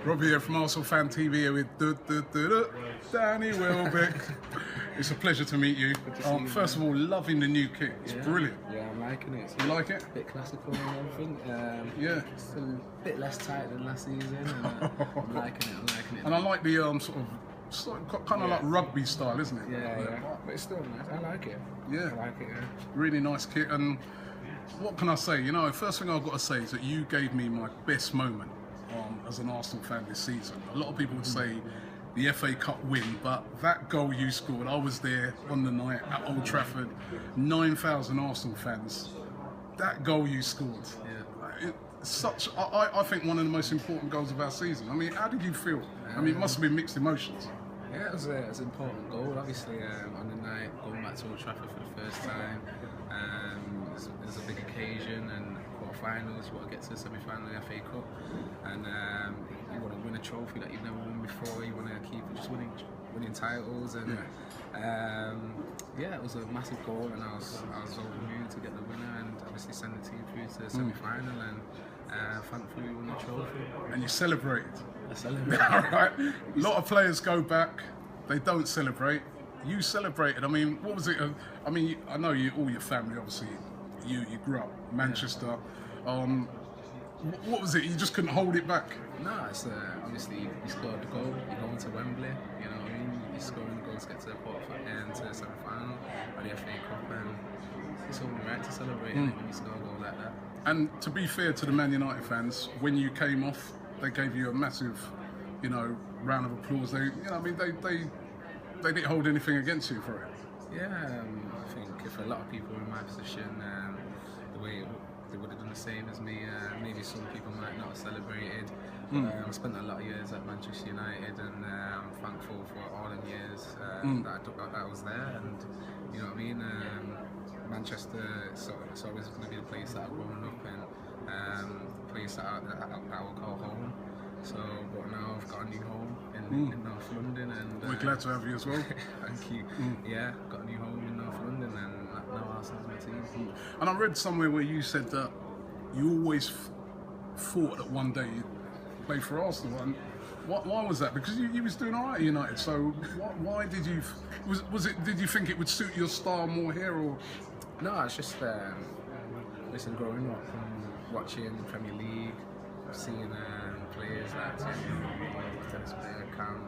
Robbie here from Arsenal Fan TV here with Danny Welbeck. It's a pleasure to meet you. First of all, loving the new kit. It's brilliant. Yeah, I'm liking it. You like it? A bit classical and everything. Yeah. It's a bit less tight than last season. And, I'm liking it. And I like the kind of like rugby style, isn't it? Yeah. But it's still nice. I like it. Yeah. I like it. Yeah. Really nice kit. And what can I say? You know, first thing I've got to say is that you gave me my best moment as an Arsenal fan this season. A lot of people would say the FA Cup win, but that goal you scored, I was there on the night at Old Trafford, 9,000 Arsenal fans. That goal you scored, I think one of the most important goals of our season. I mean, how did you feel? I mean, it must have been mixed emotions. Yeah, it was an important goal. Obviously, on the night, going back to Old Trafford for the first time, it's a big occasion, and quarter-finals, you want to get to the semi-final of the FA Cup, and you want to win a trophy that you've never won before. You want to keep just winning titles, and it was a massive goal, and I was over the moon to get the winner, and obviously send the team through to the semi-final, and thankfully we won the trophy. And you celebrated. I celebrated. Right. A lot of players go back, they don't celebrate. You celebrated. I mean, what was it? I mean, I know all your family, obviously. You grew up in Manchester. What was it? You just couldn't hold it back? No, it's obviously you scored the goal. You're going to Wembley. You know what I mean? You're scoring the goal to get to the to the semi-final of the FA Cup, and it's only right to celebrate when you score a goal like that. And to be fair to the Man United fans, when you came off, they gave you a massive, round of applause. They didn't hold anything against you for it. Yeah, I think if a lot of people in my position, they would have done the same as me. Maybe some people might not have celebrated. I spent a lot of years at Manchester United, and I'm thankful for all the years that I was there. And you know what I mean. Manchester, it's always going to be the place that I've grown up in, the place that I will call home. So, but now I've got a new home in North London, and we're glad to have you as well. Thank you. Yeah, got a new home in North London, and now Arsenal's my team. And I read somewhere where you said that you always thought that one day you'd play for Arsenal. And why was that? Because you was doing all right at United. So why did you? Did you think it would suit your style more here, or? No, it's just growing up and watching Premier League, seeing players like tennis player Cam,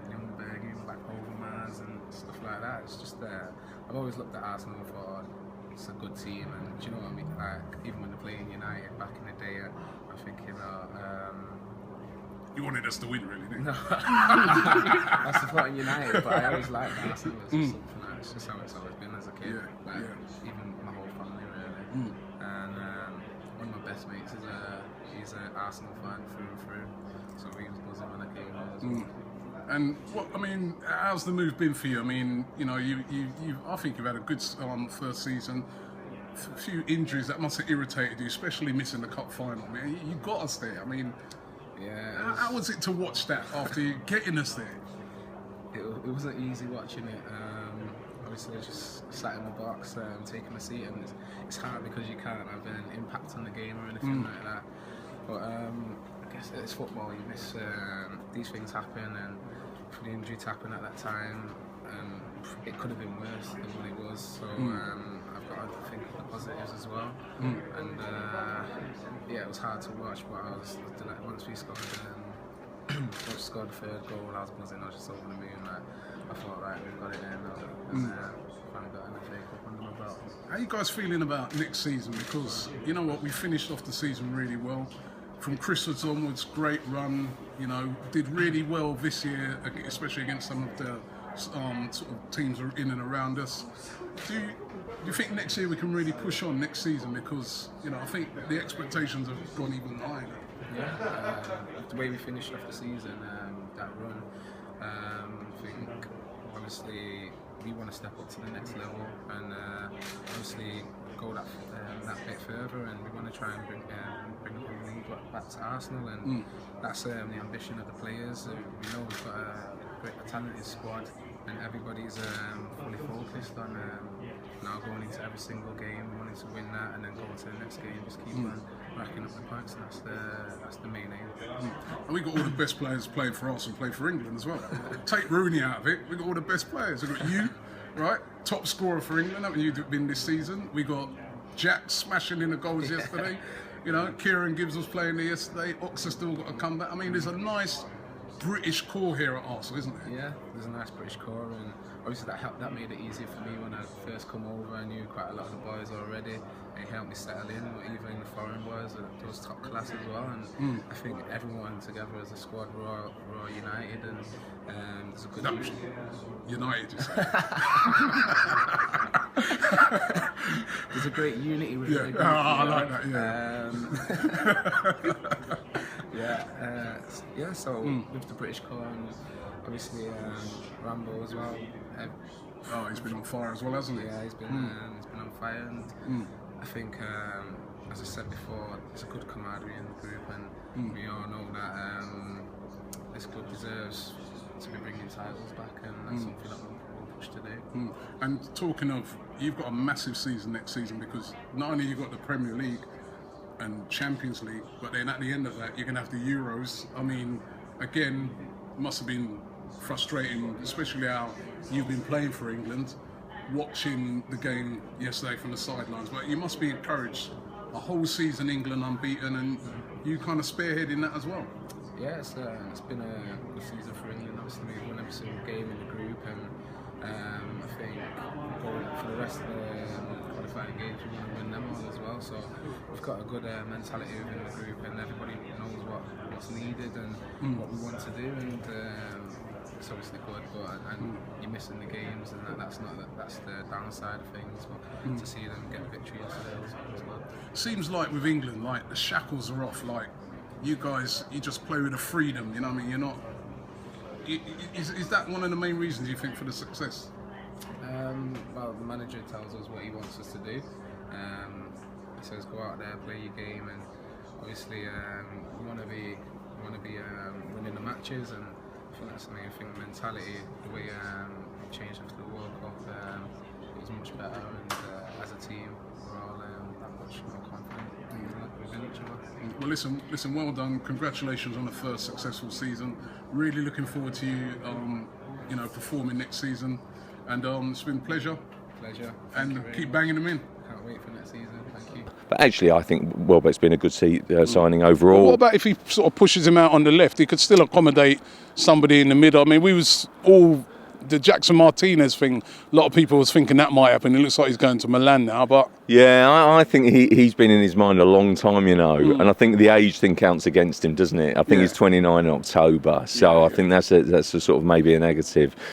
Youngberg, back Overmars and stuff like that. It's just I've always looked at Arsenal and thought it's a good team, and do you know what I mean? Like, even when they're playing United back in the day, I'm thinking you wanted us to win, really, didn't you? No, I supported United, but I always liked Arsenal. It's just something like, it's just how it's always been as a kid. Even my whole family, really. And one of my best mates he's an Arsenal fan through and through, so he was buzzing when I came home as well. And how's the move been for you? I mean, I think you've had a good first season. A few injuries that must have irritated you, especially missing the cup final. I mean, you got us there. I mean, how was it to watch that after you getting us there? It wasn't easy watching it. Obviously, I just sat in the box, taking a seat, and it's hard because you can't have an impact on the game or anything like that. But I guess it's football. You miss these things happen, and for the injury to happen at that time, it could have been worse than what it was. So I've got to think of the positives as well. And it was hard to watch, but once we scored the third goal, I was buzzing. I was just over the moon. I thought, right, we've got it there now. Finally got an FA Cup under my belt. How are you guys feeling about next season? Because you know what, we finished off the season really well. From Christmas onwards, great run. Did really well this year, especially against some of the sort of teams in and around us. Do you think next year we can really push on next season? Because I think the expectations have gone even higher. Yeah, the way we finished off the season, that run, I think honestly we want to step up to the next level, and obviously go that bit further, and we want to try and bring the league back to Arsenal, and that's the ambition of the players. We know we've got a talented squad, and everybody's fully focused on now going into every single game, wanting to win that, and then go to the next game, just keep on racking up the points. That's the main aim. And we got all the best players playing for us and playing for England as well. Take Rooney out of it, we got all the best players. We got you, right, top scorer for England. Haven't you been this season? We got Jack smashing in the goals yesterday. You know, Kieran Gibbs was playing there yesterday. Oxford still got to come back. I mean, there's a nice British core here at Arsenal, isn't there? Yeah, there's a nice British core, and obviously that made it easier for me when I first come over. I knew quite a lot of the boys already. It helped me settle in, even the foreign boys, those top class as well. And I think everyone together as a squad, we're all united, and there's a good United, you say? There's a great unity with the group. I like that. Yeah. So with the British core, and obviously Rambo as well. He's been on fire as well, hasn't he? Yeah, he's been on fire, and I think, as I said before, there's a good camaraderie in the group, and we all know that this club deserves to be bringing titles back, and that's something that we'll push to do. And talking of, you've got a massive season next season, because not only you've got the Premier League and Champions League, but then at the end of that you're going to have the Euros. I mean, again, must have been frustrating, especially how you've been playing for England, watching the game yesterday from the sidelines, but you must be encouraged. A whole season England unbeaten, and you kind of spearheading that as well. Yeah, it's been a good season for England. Obviously, we've won every single game in the group, and I think going for the rest of the qualifying games, we want to win them all as well. So we've got a good mentality within the group, and everybody knows what's needed and what we want to do. And it's obviously good, but and you're missing the games, and that's the downside of things. But to see them get a victory yesterday was good. Seems like with England, like the shackles are off. Like you guys, you just play with a freedom. You know what I mean? You're not. Is that one of the main reasons you think for the success? Well, the manager tells us what he wants us to do. He says go out there, play your game, and obviously we want to be winning the matches, and I think that's the main thing. Mentality, the way it changed after the World Cup, it was much better, and as a team, we're all that much more confident within each other. Well, listen. Well done. Congratulations on the first successful season. Really looking forward to you, performing next season. And it's been a pleasure. And keep banging them in. Can't wait for next season. Thank you. But actually, I think Welbeck's been a good signing overall. Well, what about if he sort of pushes him out on the left? He could still accommodate somebody in the middle. I mean, we was all the Jackson Martinez thing. A lot of people was thinking that might happen. It looks like he's going to Milan now, but yeah, I think he's been in his mind a long time, and I think the age thing counts against him, doesn't it? I think he's 29 in October, so I think that's a sort of maybe a negative.